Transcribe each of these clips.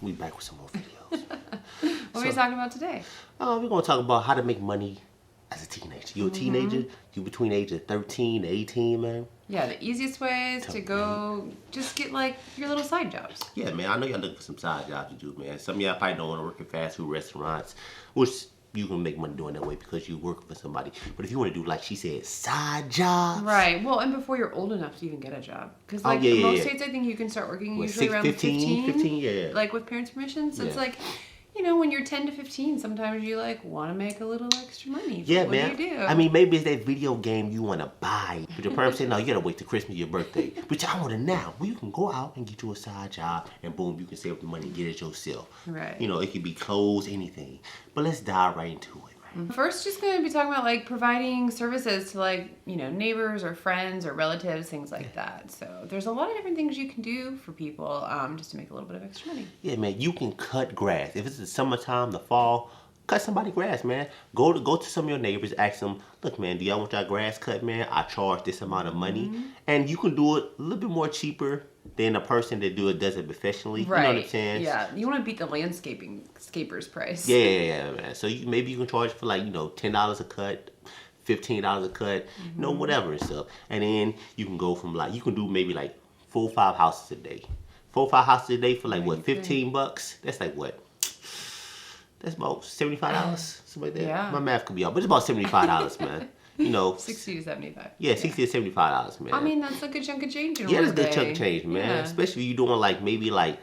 We back with some more videos. What are we talking about today? We're gonna talk about how to make money as a teenager. You a teenager? You between age of 13 to 18, man? Yeah, the easiest way is to go just get like your little side jobs. Yeah, man. I know y'all looking for some side jobs to do, man. Some of y'all probably don't want to work in fast food restaurants, which you can make money doing that way because you work for somebody. But if you want to do, like she said, side jobs. Right. Well, and before you're old enough to even get a job. Because like most states, I think you can start working usually around 15, yeah. like with parents' permission. So it's like, you know, when you're 10 to 15, sometimes you like want to make a little extra money. Yeah, what man. do you do? I mean, maybe it's that video game you want to buy. But your parents say, no, you got to wait till Christmas, your birthday. But I want it now. Well, you can go out and get you a side job and boom, you can save the money and get it yourself. Right. You know, it could be clothes, anything. But let's dive right into it. First, just going to be talking about like providing services to like, you know, neighbors or friends or relatives, things like that. So there's a lot of different things you can do for people just to make a little bit of extra money. Yeah, man, you can cut grass. If it's the summertime, the fall, cut somebody grass, man. Go to some of your neighbors, ask them, look, man, do y'all want y'all grass cut, man? I charge this amount of money. And you can do it a little bit more cheaper than a person that does it professionally. Right. You know what I'm saying? Yeah, you want to beat the landscaper's price. Yeah, man. So maybe you can charge for like, $10 a cut, $15 a cut, whatever and stuff. And then you can go from like, you can do maybe like 4 or 5 houses a day. 4 or 5 houses a day for like, what, $15? That's like what? That's about $75, something like that. Yeah. My math could be off, but it's about $75, man. 60 to 75. Yeah, $60 to $75, man. I mean, that's a good chunk of change in yeah, one that's a good day. chunk of change, man. Yeah. Especially if you're doing like maybe like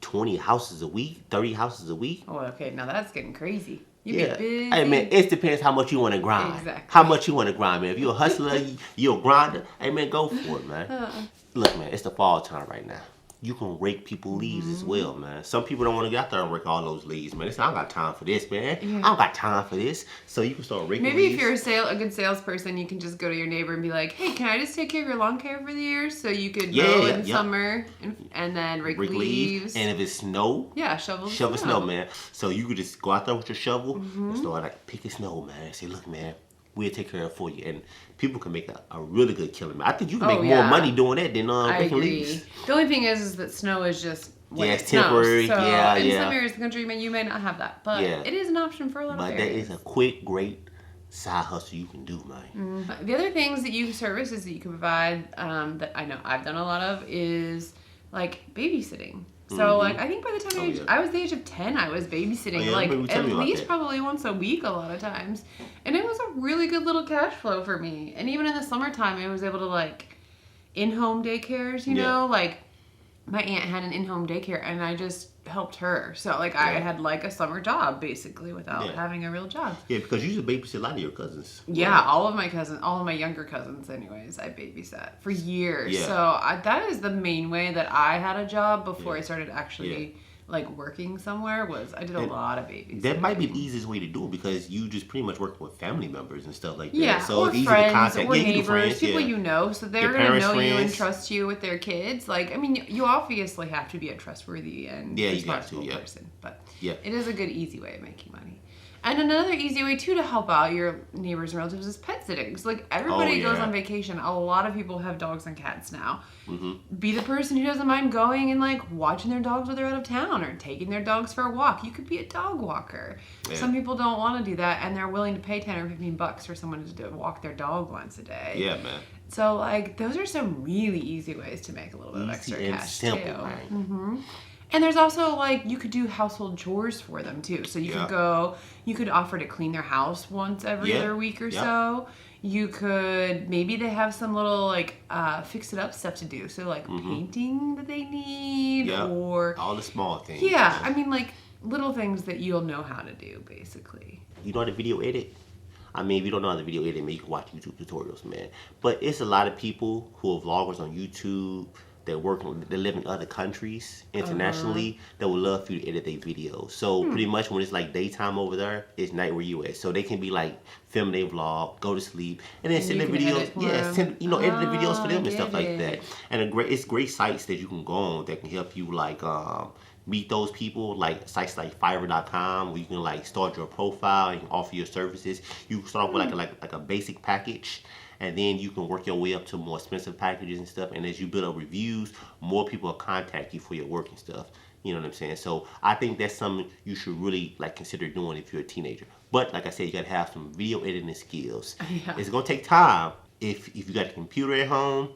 20 houses a week, 30 houses a week. Oh, okay. Now that's getting crazy. You Yeah. get busy. Hey, man, it depends how much you want to grind. Exactly. How much you want to grind, man. If you're a hustler, you're a grinder, hey, man, go for it, man. Look, man, it's the fall time right now. You can rake people leaves as well, man. Some people don't want to get out there and rake all those leaves, man. They say, I don't got time for this, man. I don't got time for this. So you can start raking Maybe leaves. if you're a good salesperson, you can just go to your neighbor and be like, hey, can I just take care of your lawn care for the year so you could mow in summer and then rake leaves. And if it's snow, shovel snow, man. So you could just go out there with your shovel and start like picking snow, man. Say, look, man, we'll take care of it for you. And people can make a really good killing, man. I think you can make more money doing that than raking leaves. The only thing is that snow is just when it's it snows. temporary. So Yeah, in some areas of the country, you may not have that. But it is an option for a lot of areas. But that is a quick, great side hustle you can do, man. The other things that services that you can provide that I know I've done a lot of is like babysitting. So like I think by the time I was the age of 10, I was babysitting like at least probably once a week a lot of times. And it was a really good little cash flow for me. And even in the summertime, I was able to like in-home daycares, you know, like my aunt had an in-home daycare and I just helped her. So like I had like a summer job basically without having a real job. Yeah, because you used to babysit a lot of your cousins. Yeah, all of my younger cousins anyways, I babysat for years. Yeah. So that is the main way that I had a job before I started actually like working somewhere was I did a lot of babysitting. That might be the easiest way to do it because you just pretty much work with family members and stuff like that. Yeah, so or it's easy friends, to contact. or Yeah, neighbors, friends, people you know, so they're Your going to parents, know you and friends. trust you with their kids. Like, I mean, you obviously have to be a trustworthy and responsible person, but it is a good, easy way of making money. And another easy way, too, to help out your neighbors and relatives is pet sitting. So, like, everybody goes on vacation. A lot of people have dogs and cats now. Be the person who doesn't mind going and, like, watching their dogs when they're out of town or taking their dogs for a walk. You could be a dog walker. Yeah. Some people don't want to do that, and they're willing to pay 10 or 15 bucks for someone to walk their dog once a day. Yeah, man. So, like, those are some really easy ways to make a little bit of extra cash, too. Right? And there's also, like, you could do household chores for them, too. So you could offer to clean their house once every other week or so. You could, maybe they have some little, like, fix-it-up stuff to do. So, like, painting that they need or... all the small things. Yeah, I mean, like, little things that you'll know how to do, basically. You know how to video edit? I mean, if you don't know how to video edit, man, you can watch YouTube tutorials, man. But it's a lot of people who are vloggers on YouTube that live in other countries internationally that would love for you to edit their videos. So pretty much when it's like daytime over there, it's night where you at. So they can be like film their vlog, go to sleep, and then send their videos. Edit the videos for them and stuff like that. And it's great sites that you can go on that can help you like meet those people, like sites like Fiverr.com where you can like start your profile and offer your services. You can start off with like a basic package. and then you can work your way up to more expensive packages and stuff. And as you build up reviews, more people will contact you for your work and stuff. You know what I'm saying? So I think that's something you should really like consider doing if you're a teenager. But like I said, you gotta have some video editing skills. Yeah. It's gonna take time. If you got a computer at home.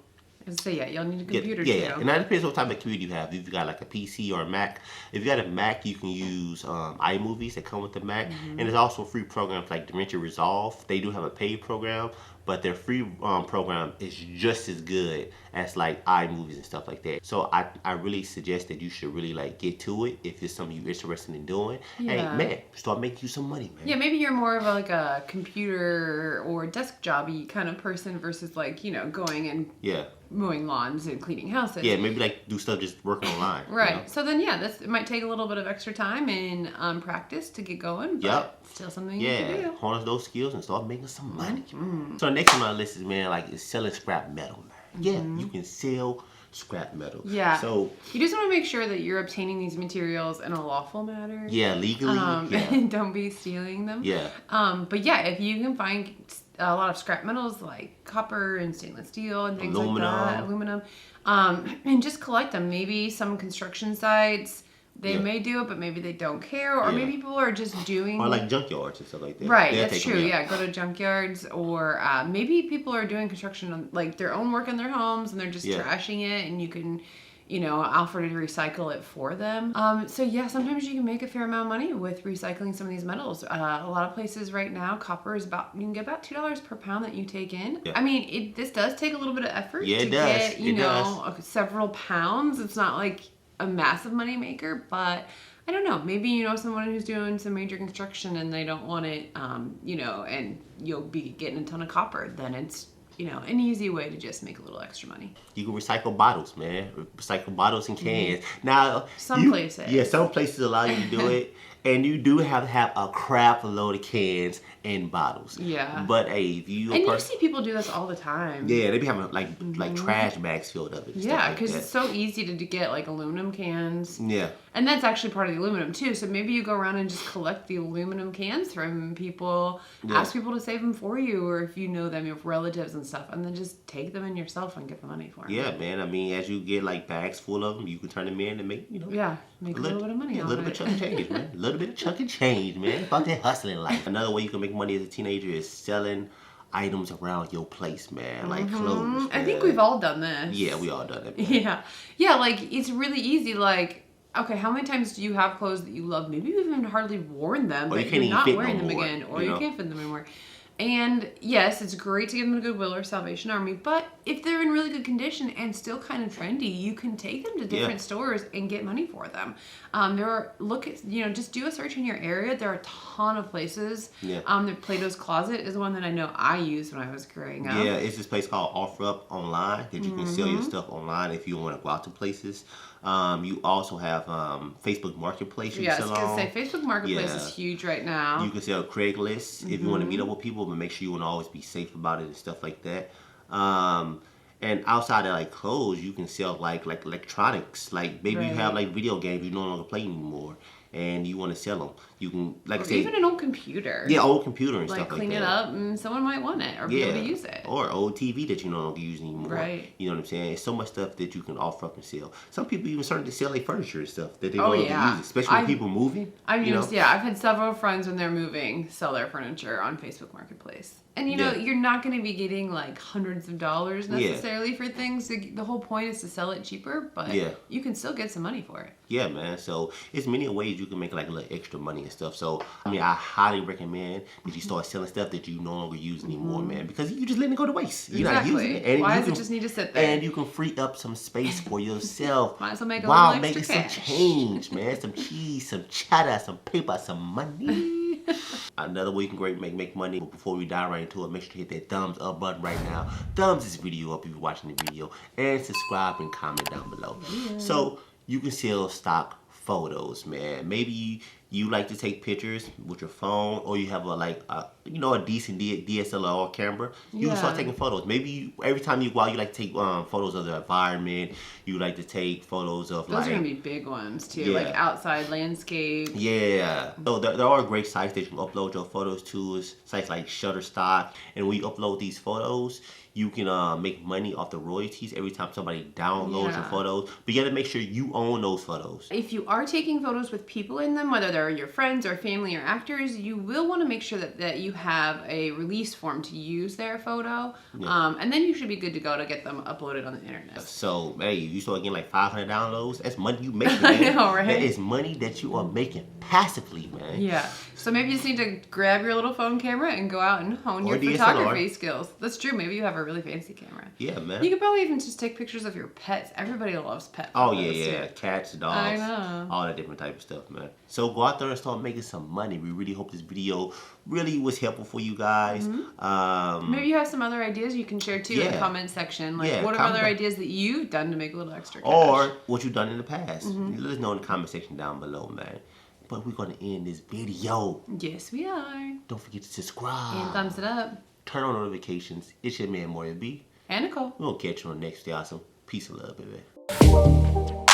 So yeah, you'll need a computer too. Yeah, and that depends what type of computer you have. If you got like a PC or a Mac. If you got a Mac, you can use iMovies that come with the Mac. And there's also free programs like DaVinci Resolve. They do have a paid program, but their free program is just as good as like iMovies and stuff like that. So I really suggest that you should really like get to it if it's something you're interested in doing. Yeah. Hey man, start making you some money, man. Yeah, maybe you're more of like a computer or desk jobby kind of person versus like, you know, going and mowing lawns and cleaning houses. Yeah, maybe like do stuff just working online. Right. You know? So then it might take a little bit of extra time and practice to get going. But still something you can do. Harness those skills and start making some money. So the next on my list is is selling scrap metal, man. Yeah, you can sell scrap metal. Yeah. So you just want to make sure that you're obtaining these materials in a lawful manner. Yeah, legally. And don't be stealing them. Yeah. But yeah, if you can find a lot of scrap metals like copper and stainless steel and things like that, aluminum, and just collect them. Maybe some construction sites, they may do it, but maybe they don't care, or maybe people are just doing... Or like junkyards and stuff like that. Right, that's true, yeah. Go to junkyards, or maybe people are doing construction on like their own work in their homes, and they're just trashing it, and you can, you know, offer to recycle it for them. So yeah, sometimes you can make a fair amount of money with recycling some of these metals. A lot of places right now, copper is you can get about $2 per pound that you take in. Yeah. I mean, this does take a little bit of effort to get, you know, several pounds. It's not like a massive money maker, but I don't know, maybe you know someone who's doing some major construction and they don't want it, you know, and you'll be getting a ton of copper, then it's, you know, an easy way to just make a little extra money. You can recycle bottles, man. Recycle bottles and cans. Now, some places. Yeah, some places allow you to do it. And you do have to have a crap load of cans and bottles. Yeah. But hey, if you... And you see people do this all the time. Yeah, they be having like trash bags filled up. Yeah, because it's so easy to get like aluminum cans. Yeah. And that's actually part of the aluminum too. So maybe you go around and just collect the aluminum cans from people, ask people to save them for you, or if you know them, you have relatives and stuff, and then just take them in yourself and get the money for them. Yeah, man. I mean, as you get like bags full of them, you can turn them in and make, you know. Yeah, make a little bit of money on it. A little bit of chunk of change, man. A little bit of chunk of change, man. About that hustling life. Another way you can make money as a teenager is selling items around your place, man. Like clothes, man. I think we've all done this. Yeah, we all done it, man. Yeah. Yeah, like it's really easy, like, okay, how many times do you have clothes that you love? Maybe you've even hardly worn them, but you're not wearing them again, or you can't fit them anymore. And yes, it's great to give them to Goodwill or Salvation Army, but if they're in really good condition and still kind of trendy, you can take them to different stores and get money for them. Just do a search in your area. There are a ton of places. Yeah. Plato's Closet is one that I know I used when I was growing up. Yeah, it's this place called OfferUp Online that you can sell your stuff online if you want to go out to places. You also have Facebook Marketplace. I was going to say, Facebook Marketplace is huge right now. You can sell Craigslist if you want to meet up with people, but make sure you want to always be safe about it and stuff like that. And outside of like clothes, you can sell like electronics. Like maybe you have like video games you no longer play anymore, and you want to sell them. You can even an old computer. Yeah, old computer and stuff like that. Clean it up, and someone might want it or be able to use it. Or old TV that you no longer use anymore. Right. You know what I'm saying? It's so much stuff that you can offer up and sell. Some people even starting to sell like furniture and stuff that they no longer use, especially when people moving. I've had several friends when they're moving sell their furniture on Facebook Marketplace. And you know, you're not going to be getting like hundreds of dollars necessarily for things. The whole point is to sell it cheaper, but you can still get some money for it. Yeah, man. So it's many ways you can make like a little extra money and stuff. So I mean, I highly recommend that you start selling stuff that you no longer use anymore, man, because you just letting it go to waste. You're not using it. And why does it just need to sit there? And you can free up some space for yourself. Might as well make a little extra making some change, man. Some cheese, some cheddar, some paper, some money. Another way you can make money. But before we dive right into it, make sure to hit that thumbs up button right now. Thumbs this video up if you're watching the video, and subscribe and comment down below. Yeah. So you can sell stock photos, man. Maybe you like to take pictures with your phone, or you have a decent DSLR camera, you can start taking photos. Maybe every time you go out, you like to take photos of the environment. You like to take photos of those are gonna be big ones too, like outside landscape. Yeah. So there are great sites that you can upload your photos to. Sites like Shutterstock, and when you upload these photos, you can make money off the royalties every time somebody downloads your photos. But you gotta make sure you own those photos. If you are taking photos with people in them, whether they're your friends or family or actors, you will want to make sure that you have a release form to use their photo. And then you should be good to go to get them uploaded on the internet. So, hey, you start getting like 500 downloads, that's money you making, man. I know, right? That is money that you are making passively, man. Yeah. So maybe you just need to grab your little phone camera and go out and hone your photography skills. That's true. Maybe you have a really fancy camera. Yeah, man. You could probably even just take pictures of your pets. Everybody loves pets. Oh, yeah. Cats, dogs. I know. All that different type of stuff, man. So go out there and start making some money. We really hope this video really was helpful for you guys. Maybe you have some other ideas you can share too in the comment section. Like, what are other ideas that you've done to make a little extra cash? Or what you've done in the past. Let us know in the comment section down below, man. But we're going to end this video. Yes, we are. Don't forget to subscribe. And thumbs it up. Turn on notifications. It's your man, Mario B. And Nicole. We're going to catch you on the next day. Awesome. Peace and love, baby.